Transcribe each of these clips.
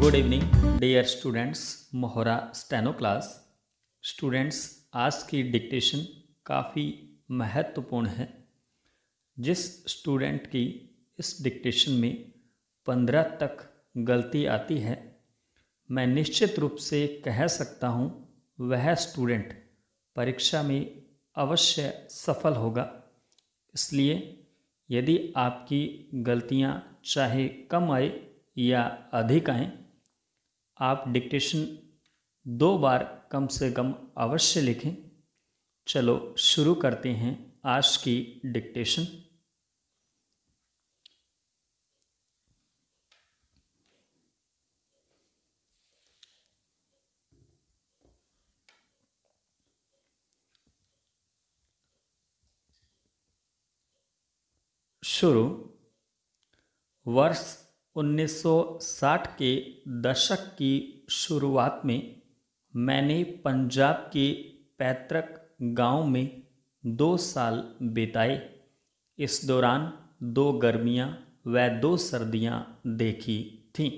Good evening dear students, मोहरा steno class. Students, आज की dictation काफ़ी महत्वपूर्ण है। जिस स्टूडेंट की इस डिक्टेशन में 15 तक गलती आती है, मैं निश्चित रूप से कह सकता हूँ वह स्टूडेंट परीक्षा में अवश्य सफल होगा। इसलिए यदि आपकी गलतियाँ चाहे कम आए या अधिक आएँ, आप डिक्टेशन 2 बार कम से कम अवश्य लिखें। चलो शुरू करते हैं आज की डिक्टेशन। शुरू। वर्ष 1960 के दशक की शुरुआत में मैंने पंजाब के पैतृक गांव में 2 साल बिताए। इस दौरान 2 गर्मियां व 2 सर्दियां देखी थीं,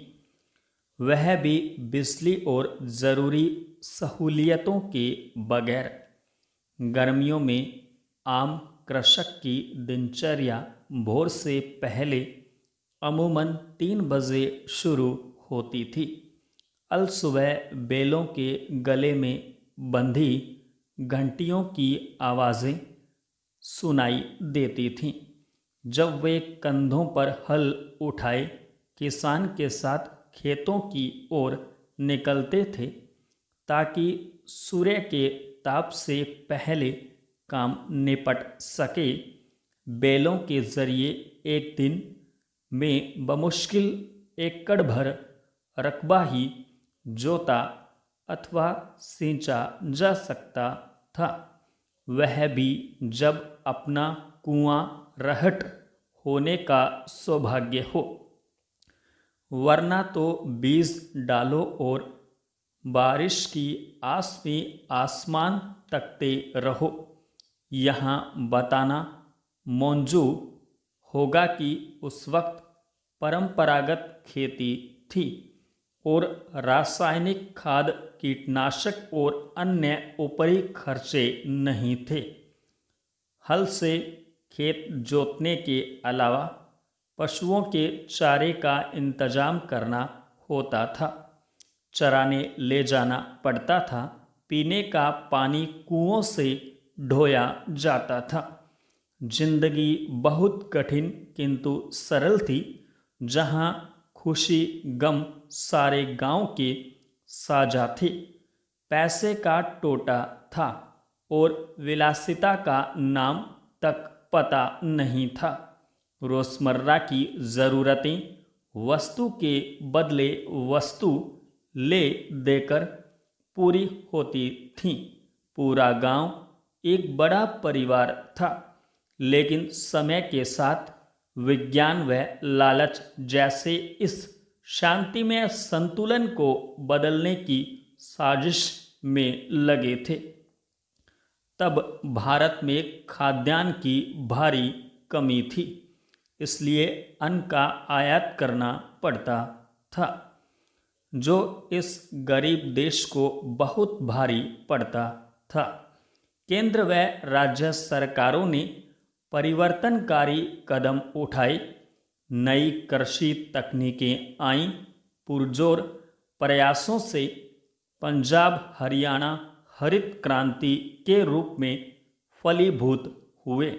वह भी बिजली और ज़रूरी सहूलियतों के बगैर। गर्मियों में आम कृषक की दिनचर्या भोर से पहले अमूमन 3 बजे शुरू होती थी। अलसुबह बैलों के गले में बंधी घंटियों की आवाज़ें सुनाई देती थीं। जब वे कंधों पर हल उठाए किसान के साथ खेतों की ओर निकलते थे, ताकि सूर्य के ताप से पहले काम निपट सके। बैलों के जरिए एक दिन में बमुश्किल एकड़ भर रकबा ही जोता अथवा सींचा जा सकता था, वह भी जब अपना कुआं रहट होने का सौभाग्य हो, वरना तो बीज डालो और बारिश की आस में आसमान तकते रहो। यहाँ बताना मौजू होगा कि उस वक्त परंपरागत खेती थी और रासायनिक खाद, कीटनाशक और अन्य ऊपरी खर्चे नहीं थे। हल से खेत जोतने के अलावा पशुओं के चारे का इंतजाम करना होता था, चराने ले जाना पड़ता था, पीने का पानी कुओं से ढोया जाता था। जिंदगी बहुत कठिन किंतु सरल थी, जहाँ खुशी गम सारे गांव के साझा थे। पैसे का टोटा था और विलासिता का नाम तक पता नहीं था। रोजमर्रा की ज़रूरतें वस्तु के बदले वस्तु ले देकर पूरी होती थीं। पूरा गांव एक बड़ा परिवार था, लेकिन समय के साथ विज्ञान व लालच जैसे इस शांतिमय संतुलन को बदलने की साजिश में लगे थे। तब भारत में खाद्यान्न की भारी कमी थी, इसलिए अन्न का आयात करना पड़ता था, जो इस गरीब देश को बहुत भारी पड़ता था। केंद्र व राज्य सरकारों ने परिवर्तनकारी कदम उठाए। नई कृषि तकनीकें आईं। पुरजोर प्रयासों से पंजाब हरियाणा हरित क्रांति के रूप में फलीभूत हुए।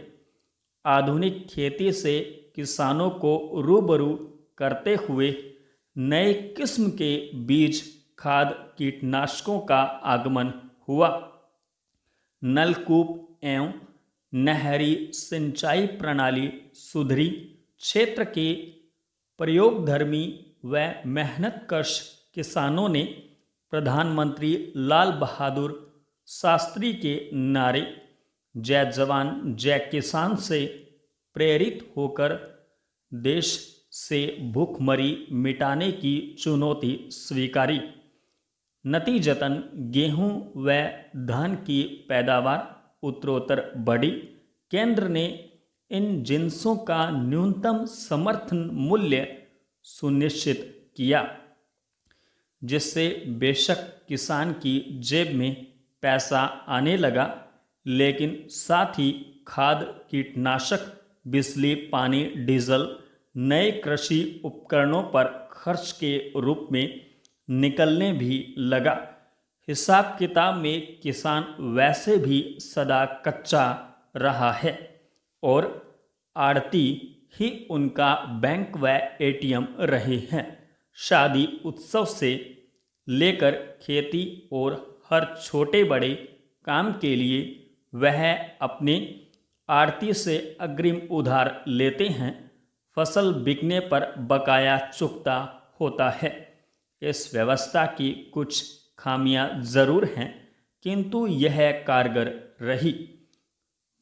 आधुनिक खेती से किसानों को रूबरू करते हुए नए किस्म के बीज, खाद, कीटनाशकों का आगमन हुआ। नलकूप एवं नहरी सिंचाई प्रणाली सुधरी। क्षेत्र के प्रयोगधर्मी व मेहनतकश किसानों ने प्रधानमंत्री लाल बहादुर शास्त्री के नारे जय जवान जय किसान से प्रेरित होकर देश से भूखमरी मिटाने की चुनौती स्वीकारी। नतीजतन गेहूं व धान की पैदावार उत्तरोत्तर बढ़ी। केंद्र ने इन जिन्सों का न्यूनतम समर्थन मूल्य सुनिश्चित किया। जिससे बेशक किसान की जेब में पैसा आने लगा, लेकिन साथ ही खाद, कीटनाशक, बिजली, पानी, डीजल, नए कृषि उपकरणों पर खर्च के रूप में निकलने भी लगा। हिसाब किताब में किसान वैसे भी सदा कच्चा रहा है और आड़ती ही उनका बैंक व एटीएम रहे हैं। शादी उत्सव से लेकर खेती और हर छोटे बड़े काम के लिए वह अपने आड़ती से अग्रिम उधार लेते हैं। फसल बिकने पर बकाया चुकता होता है। इस व्यवस्था की कुछ खामियां जरूर हैं, किंतु यह कारगर रही।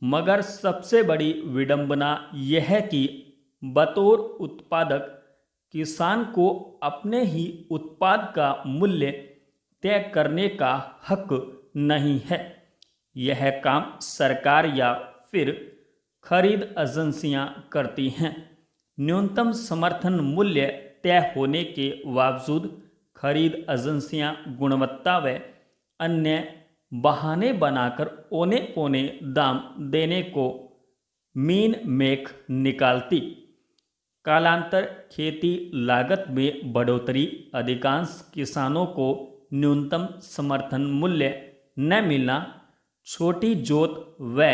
मगर सबसे बड़ी विडंबना यह कि बतौर उत्पादक किसान को अपने ही उत्पाद का मूल्य तय करने का हक नहीं है। यह काम सरकार या फिर खरीद एजेंसियां करती हैं। न्यूनतम समर्थन मूल्य तय होने के बावजूद खरीद एजेंसियां गुणवत्ता व अन्य बहाने बनाकर औने पौने दाम देने को मीन मेख निकालती। कालांतर खेती लागत में बढ़ोतरी, अधिकांश किसानों को न्यूनतम समर्थन मूल्य न मिलना, छोटी जोत व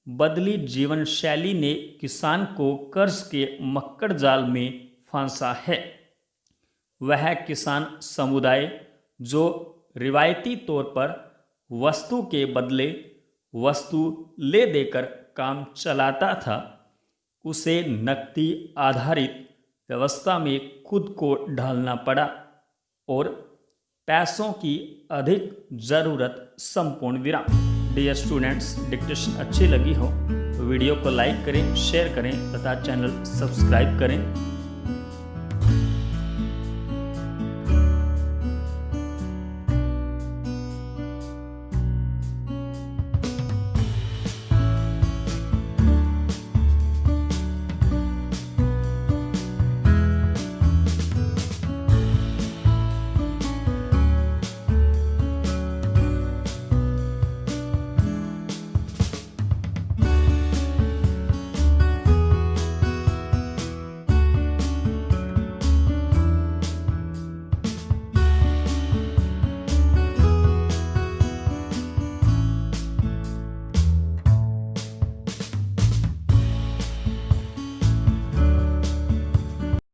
बदली जीवन शैली ने किसान को कर्ज के मक्कड़ जाल में फांसा है। वह किसान समुदाय जो रिवायती तौर पर वस्तु के बदले वस्तु ले देकर काम चलाता था, उसे नकदी आधारित व्यवस्था में खुद को ढालना पड़ा और पैसों की अधिक ज़रूरत संपूर्ण विराम। डियर स्टूडेंट्स, डिक्टेशन अच्छी लगी हो तो वीडियो को लाइक करें, शेयर करें तथा चैनल सब्सक्राइब करें।